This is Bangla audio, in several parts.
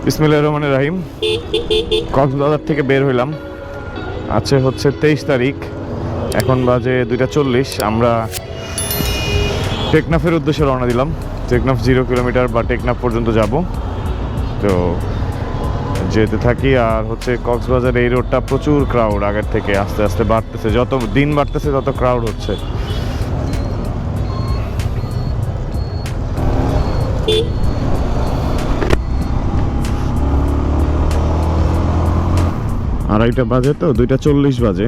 বিসমিল্লাহির রহমানির রহিম। কক্সবাজার থেকে বের হইলাম। আজকে হচ্ছে 23 তারিখ, এখন বাজে 2:40। আমরা টেকনাফের উদ্দেশ্যে রওনা দিলাম। টেকনাফ 0 কিলোমিটার বা টেকনাফ পর্যন্ত যাব, তো যেতে থাকি। আর হচ্ছে কক্সবাজার এই রোডটা প্রচুর ক্রাউড, আগের থেকে আস্তে আস্তে বাড়তেছে, যত দিন বাড়তেছে তত ক্রাউড হচ্ছে। আড়াইটা বাজে, তো 2:40 বাজে।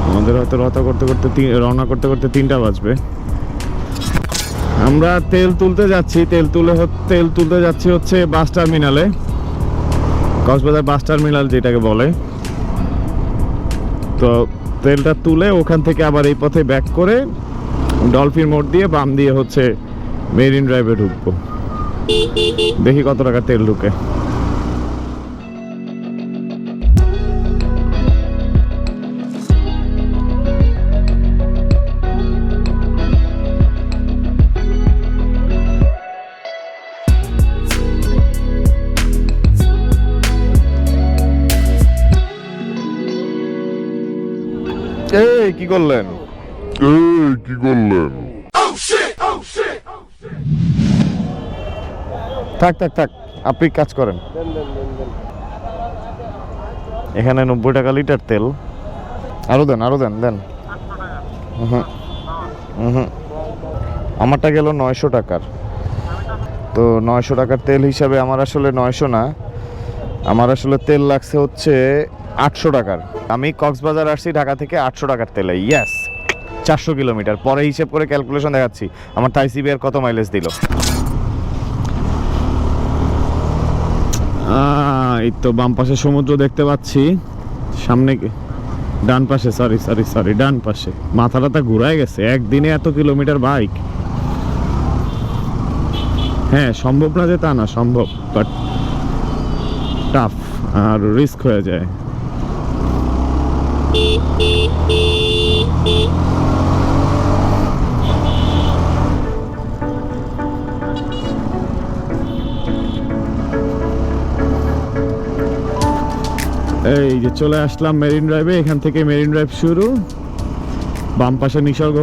আমাদের হয়তো রওনা করতে করতে 3টা বাজবে। আমরা তেল তুলতে যাচ্ছি হচ্ছে বাস টার্মিনালে, কক্সবাজার বাস টার্মিনাল যেটাকে বলে। তো তেলটা তুলে ওখান থেকে আবার এই পথে ব্যাক করে ডলফিন মোড় দিয়ে বাম দিয়ে হচ্ছে মেরিন ড্রাইভে ঢুকবো। দেখি কত টাকা তেল ঢুকে। এই কি করলেন? থাক আপনি কাজ করেন। এখানে 90 টাকা লিটার তেল। আরো দেন আমারটা গেল 900 টাকার। তো 900 টাকার তেল হিসাবে আমার আসলে 900 না, আমার আসলে তেল লাগছে হচ্ছে 800 টাকার। আমি কক্সবাজার আসছি ঢাকা থেকে 800 টাকার তেলে। ইয়েস, 400 কিলোমিটার পরে হিসেব করে ক্যালকুলেশন দেখাচ্ছি আমার তাই CBR কত মাইলেজ দিল। এই তো বাম পাশে সমুদ্র দেখতে পাচ্ছি, সামনে ডান পাশে, সরি ডান পাশে। মাথাটা ঘুরায় গেছে, একদিনে এত কিলোমিটার বাইক। হ্যাঁ, সম্ভব না যে তা না, সম্ভব, বাট টাফ আর রিস্ক হয়ে যায়। এই যে চলে আসলাম মেরিন ড্রাইভে। এখান থেকে মেরিন ড্রাইভ শুরু, বাম পাশে নিসর্গ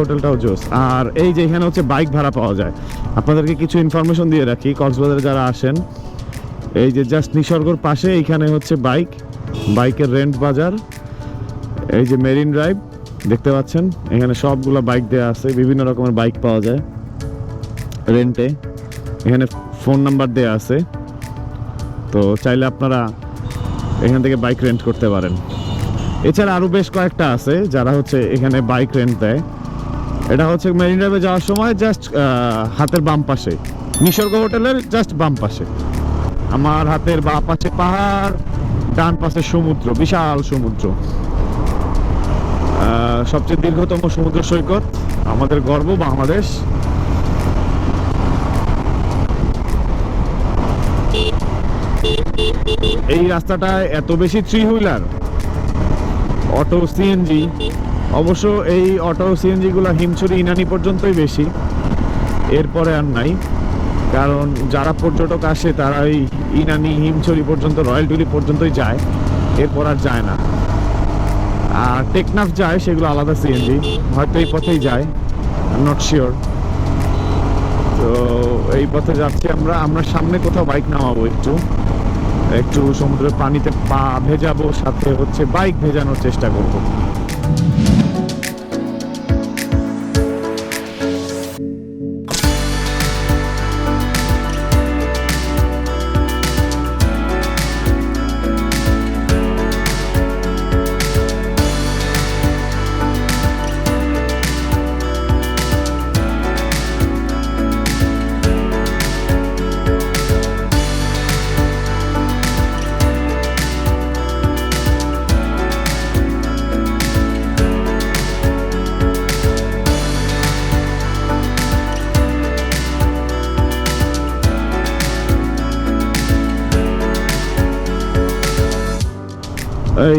হোটেলটাও জোস। আর এই যে এখানে হচ্ছে বাইক ভাড়া পাওয়া যায়। আপনাদেরকে কিছু ইনফরমেশন দিয়ে রাখি, কক্সবাজারে যারা আসেন, এই যে জাস্ট নিসর্গর পাশে এইখানে হচ্ছে বাইকের রেন্ট বাজার। এই যে মেরিন ড্রাইভ দেখতে পাচ্ছেন, এখানে সবগুলো বাইক দেওয়া আছে, বিভিন্ন রকমের বাইক পাওয়া যায় রেন্টে। এখানে ফোন নাম্বার দেওয়া আছে, তো চাইলে আপনারা এখান থেকে বাইক রেন্ট করতে পারেন। এছাড়া আরও বেশ কয়েকটা আছে যারা হচ্ছে এখানে বাইক রেন্ট দেয়। এটা হচ্ছে মেরিন ড্রাইভে যাওয়ার সময় জাস্ট হাতের বাম পাশে, নিসর্গ হোটেলের জাস্ট বাম পাশে। আমার হাতের বাম পাশে পাহাড়, ডান পাশে সমুদ্র, বিশাল সমুদ্র, সবচেয়ে দীর্ঘতম সমুদ্র সৈকত, আমাদের গর্ব বাংলাদেশ। এই রাস্তাটায় এত বেশি থ্রি হুইলার, অটো, সিএনজি। অবশ্য এই অটো সিএনজি গুলা হিমছড়ি ইনানি পর্যন্তই বেশি, এরপরে আর নাই। কারণ যারা পর্যটক আসে তারা এই ইনানি, হিমছড়ি পর্যন্ত, রয়্যালটুলি পর্যন্তই যায়, এরপর আর যায় না। আর টেকনাফ যায়, সেগুলো আলাদা সিএনজি, হয়তো এই পথেই যায়, নট শিওর। তো এই পথে যাচ্ছি আমরা সামনে কোথাও বাইক নামাবো, একটু সমুদ্রের পানিতে পা ভেজাবো, সাথে হচ্ছে বাইক ভেজানোর চেষ্টা করব।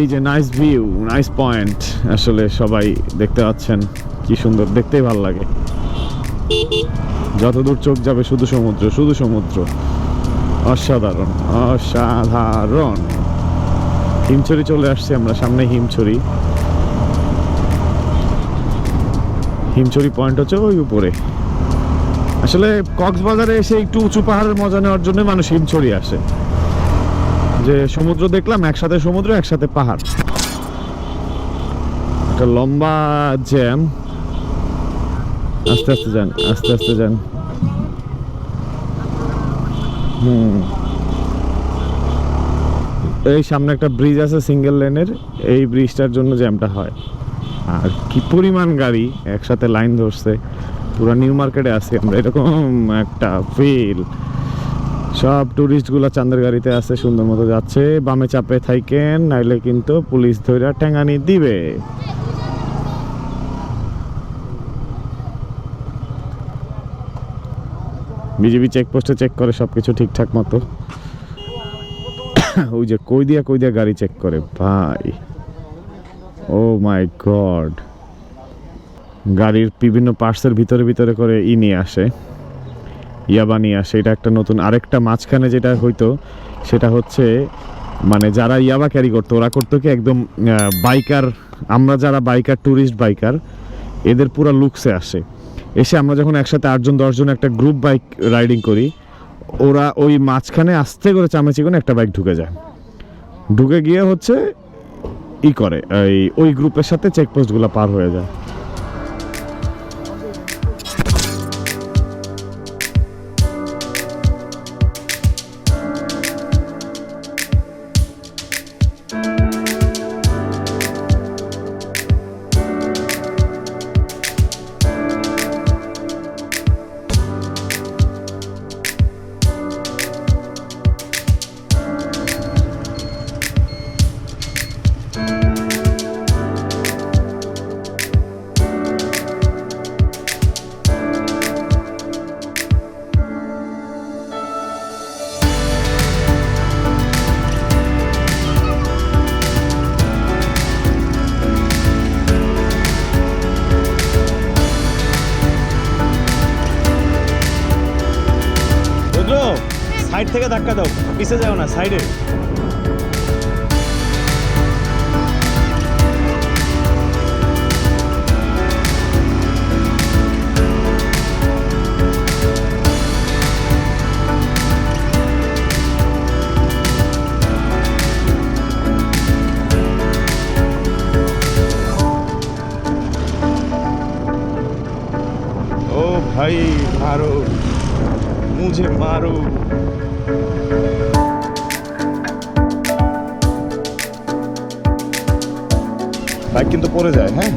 এই যে নাইস ভিউ, নাইস পয়েন্ট, আসলে সবাই দেখতে পাচ্ছেন কি সুন্দর, দেখতেই ভালো লাগে। যতদূর চোখ যাবে শুধু সমুদ্র, শুধু সমুদ্র। অসাধারণ, অসাধারণ। হিমছড়ি চলে আসছে আমরা, সামনে হিমছড়ি। হিমছড়ি পয়েন্ট হচ্ছে ওই উপরে। আসলে কক্সবাজারে এসে একটু উঁচু পাহাড়ের মজা নেওয়ার জন্য মানুষ হিমছড়ি আসে, যে সমুদ্র দেখলাম, একসাথে সমুদ্র একসাথে পাহাড়। একটা লম্বা জ্যাম। আস্তে আস্তে যান, আস্তে আস্তে যান। এই সামনে একটা ব্রিজ আছে সিঙ্গেল লেনের, এই ব্রিজটার জন্য জ্যামটা হয়। আর কি পরিমাণ গাড়ি একসাথে লাইন ধরছে, পুরো নিউ মার্কেটে আছি আমরা, এরকম একটা ফিল। সব টুরিস্টগুলো চাঁদের গাড়িতে আছে, সুন্দর মতো যাচ্ছে। বামে চাপে থাইকেন, নাইলে কিন্তু পুলিশ ধইরা ঠ্যাঙানি দিবে। বিজিবি চেকপোস্টে চেক করে সবকিছু ঠিকঠাক মতো। ওই যে কই দিয়া গাড়ি চেক করে ভাই, ও মাই গড। গাড়ির বিভিন্ন পার্টসের ভিতরে ভিতরে করে নিয়ে আসে, ইয়াবা নিয়ে আসে। এটা একটা নতুন। আরেকটা মাঝখানে যেটা হইতো সেটা হচ্ছে মানে যারা ইয়াবা ক্যারি করতো ওরা করতো কি একদম বাইকার, আমরা যারা বাইকার, ট্যুরিস্ট বাইকার, এদের পুরো লুকসে আসে। এসে আমরা যখন একসাথে 8 জন 10 জন একটা গ্রুপ বাইক রাইডিং করি, ওরা ওই মাঝখানে আস্তে করে চামেচি করে একটা বাইক ঢুকে যায়, ঢুকে গিয়ে হচ্ছে করে ওই গ্রুপের সাথে চেকপোস্টগুলো পার হয়ে যায়। সাইড থেকে ধাক্কা দাও, পিছে যাও না, সাইডে। ओ भाई मारो मुझे मारो। বাইক কিন্তু পড়ে যায়। হ্যাঁ,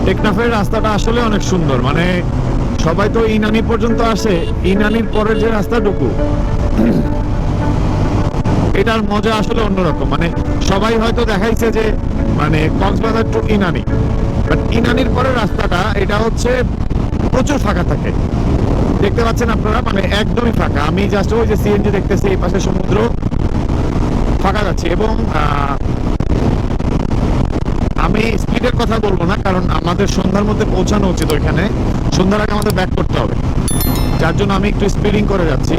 টেকনাফের রাস্তাটা আসলে অনেক সুন্দর। মানে সবাই তো ইনানি পর্যন্ত আসে, ইনানির পরের যে রাস্তাটুকু, এটার মজা আসলে অন্যরকম। মানে সবাই হয়তো দেখাইছে যে মানে কক্সবাজার টু ইনানি, বাট ইনানির পরের রাস্তাটা এটা হচ্ছে প্রচুর ফাঁকা থাকে। দেখতে পাচ্ছেন আপনারা, মানে একদমই ফাঁকা। আমি জাস্ট ওই যে সিএনজি দেখতেছি, এই পাশে সমুদ্র, ফাঁকা যাচ্ছে। এবং আমি স্পিডের কথা বলবো না, কারণ আমাদের সন্ধ্যার মধ্যে পৌঁছানো উচিত ওইখানে, সন্ধ্যার আগে আমাদের ব্যাক করতে হবে, যার জন্য আমি একটু স্পিডিং করে যাচ্ছি।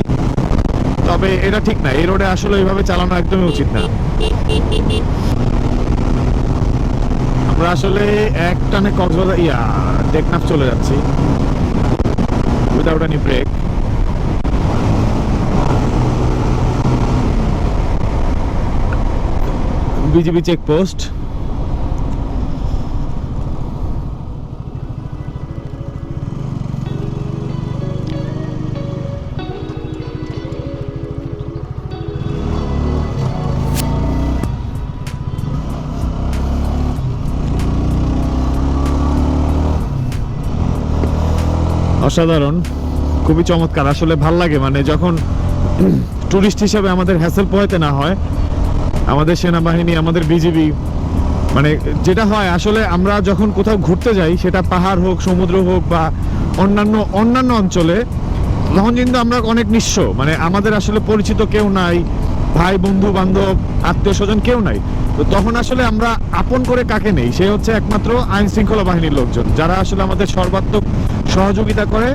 তবে এটা ঠিক না, এই রোডে আসলে এইভাবে চালানো একদমই উচিত না। আমরা আসলে এক টানে কক্সবাজার টেকনাফ চলে যাচ্ছি। without any brake. BGB checkpost. অসাধারণ, খুবই চমৎকার। আসলে ভাল লাগে মানে যখন টুরিস্ট হিসেবে আমাদের হ্যাসেল পোহাতে না হয়, আমাদের সেনাবাহিনী, আমাদের বিজিবি, মানে যেটা হয় আসলে আমরা যখন কোথাও ঘুরতে যাই, সেটা পাহাড় হোক, সমুদ্র হোক বা অন্যান্য অঞ্চলে, তখন কিন্তু আমরা অনেক নিঃস্ব, মানে আমাদের আসলে পরিচিত কেউ নাই, ভাই বন্ধু বান্ধব আত্মীয় স্বজন কেউ নাই। তো তখন আসলে আমরা আপন করে কাকে নেই, সে হচ্ছে একমাত্র আইন শৃঙ্খলা বাহিনীর লোকজন, যারা আসলে আমাদের সর্বাত্মক সহযোগিতা করে।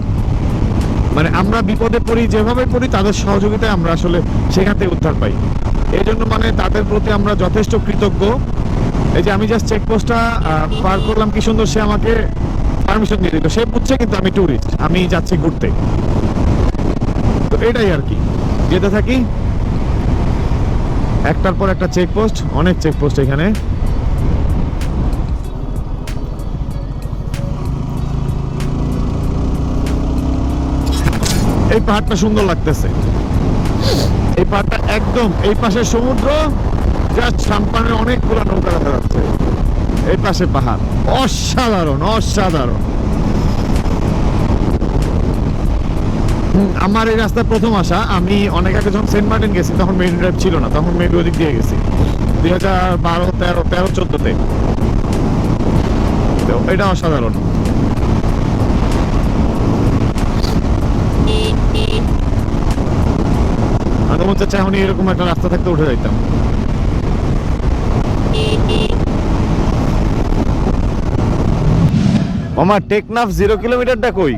মানে আমরা বিপদে পড়ি, যেভাবে পড়ি, তাদের সহযোগিতায় আমরা আসলে সেখান থেকে উদ্ধার পাই। এই জন্য মানে তাদের প্রতি আমরা যথেষ্ট কৃতজ্ঞ। এই যে আমি জাস্ট চেকপোস্টটা পার করলাম, কি সুন্দর সে আমাকে পারমিশন দিয়ে দিল। সে বুঝছে কিন্তু আমি ট্যুরিস্ট, আমি যাচ্ছি ঘুরতে। তো এটাই আর কি, যেতে থাকি একটার পর একটা চেকপোস্ট, অনেক চেকপোস্ট এখানে। এই পাহাড়টা সুন্দর লাগতেছে, এই পাহাড়টা একদম, এই পাশে সমুদ্র, জাস্ট সামনে অনেকগুলো নৌকা দেখা যাচ্ছে, এই পাশে পাহাড়, অসাধারণ অসাধারণ। আমার এই রাস্তায় প্রথম আসা। আমি অনেক আগে যখন সেন্ট মার্টিন গেছি তখন মেরিন ড্রাইভ ছিল না, তখন মেবি ওদিক দিয়ে গেছি 2012-13-14-তে। এটা অসাধারণ। আমি মনে হচ্ছে এখন এরকম একটা রাস্তা থাকতে উঠে যাইতাম। আমার টেকনাফ 0 কিলোমিটারটা কই?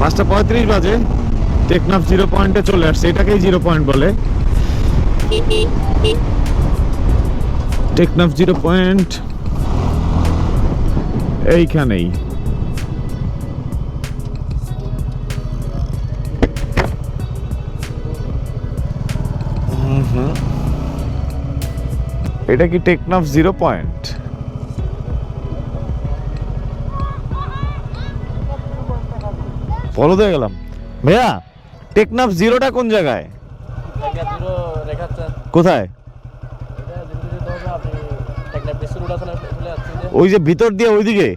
5:35 বাজে, টেকনাফ 0 পয়েন্টে চলে আসছে। এটাকেই 0 পয়েন্ট বলে। টেকনাফ 0 পয়েন্ট এইখানেই। এটা কি টেকনাফ 0 পয়েন্ট? ফলো দিয়ে গেলাম। ভাইয়া, টেকনাফ 0টা কোন জায়গায়? কোথায়? ওই যে ভিতর দিয়ে ওইদিকে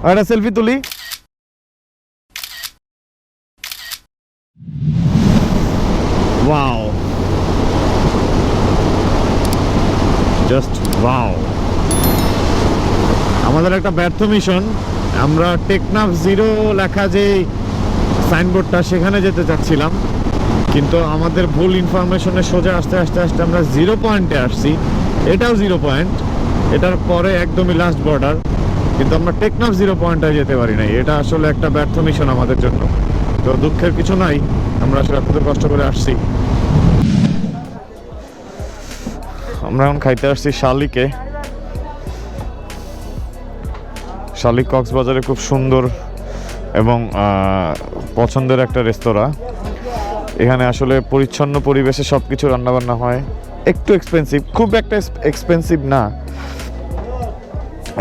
একটা সেলফি তুলি। Wow, just wow. আমাদের একটা ব্যর্থ মিশন। আমরা টেকনাফ 0 লেখা যে সাইনবোর্ডটা, সেখানে যেতে চাচ্ছিলাম, কিন্তু আমাদের ভুল ইনফরমেশনে সোজা আস্তে আস্তে আস্তে আমরা 0 পয়েন্টে আসছি। এটাও 0 পয়েন্ট, এটার পরে একদমই লাস্ট বর্ডার, কিন্তু আমরা টেকনাফ 0 পয়েন্টে যেতে পারি নাই। এটা আসলে একটা ব্যর্থ মিশন আমাদের জন্য। তো দুঃখের কিছু নাই, আমরা আসলে এত কষ্ট করে আসছি। আমরা এখন খাইতে আসছি শালিকে। শালিক কক্সবাজারে খুব সুন্দর এবং পছন্দের একটা রেস্তোরাঁ। এখানে আসলে পরিচ্ছন্ন পরিবেশে সব কিছু রান্নাবান্না হয়। একটু এক্সপেন্সিভ, খুব একটা এক্সপেন্সিভ না।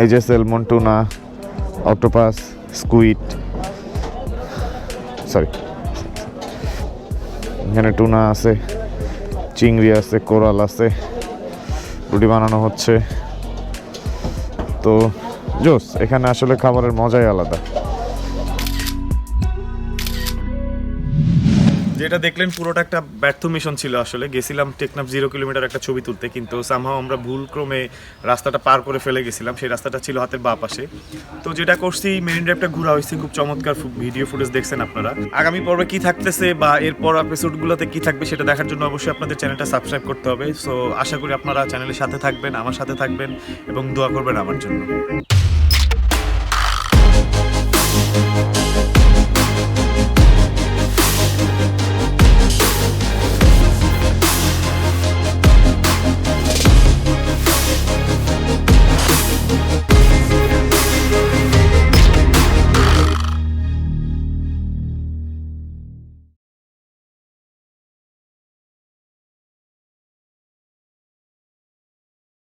এই যে salmon, tuna, octopus, squid, sorry, এখানে টুনা আছে, চিংড়ি আছে, কোরাল আছে, রুটি বানানো হচ্ছে। তো জোস, এখানে আসলে খাবারের মজাই আলাদা। যেটা দেখলেন পুরোটা একটা ব্যর্থ মিশন ছিল। আসলে গেছিলাম টেকনাফ 0 কিলোমিটার একটা ছবি তুলতে, কিন্তু সামহাও আমরা ভুলক্রমে রাস্তাটা পার করে ফেলে গেছিলাম। সেই রাস্তাটা ছিল হাতের বাঁ পাশে। তো যেটা করছি, মেরিন ড্রাইভটা ঘোরা হয়েছে, খুব চমৎকার ভিডিও ফুটেজ দেখছেন আপনারা। আগামী পর্বে কি থাকতেছে বা এরপর এপিসোডগুলোতে কি থাকবে সেটা দেখার জন্য অবশ্যই আপনাদের চ্যানেলটা সাবস্ক্রাইব করতে হবে। সো আশা করি আপনারা চ্যানেলের সাথে থাকবেন, আমার সাথে থাকবেন এবং দোয়া করবেন আমার জন্য।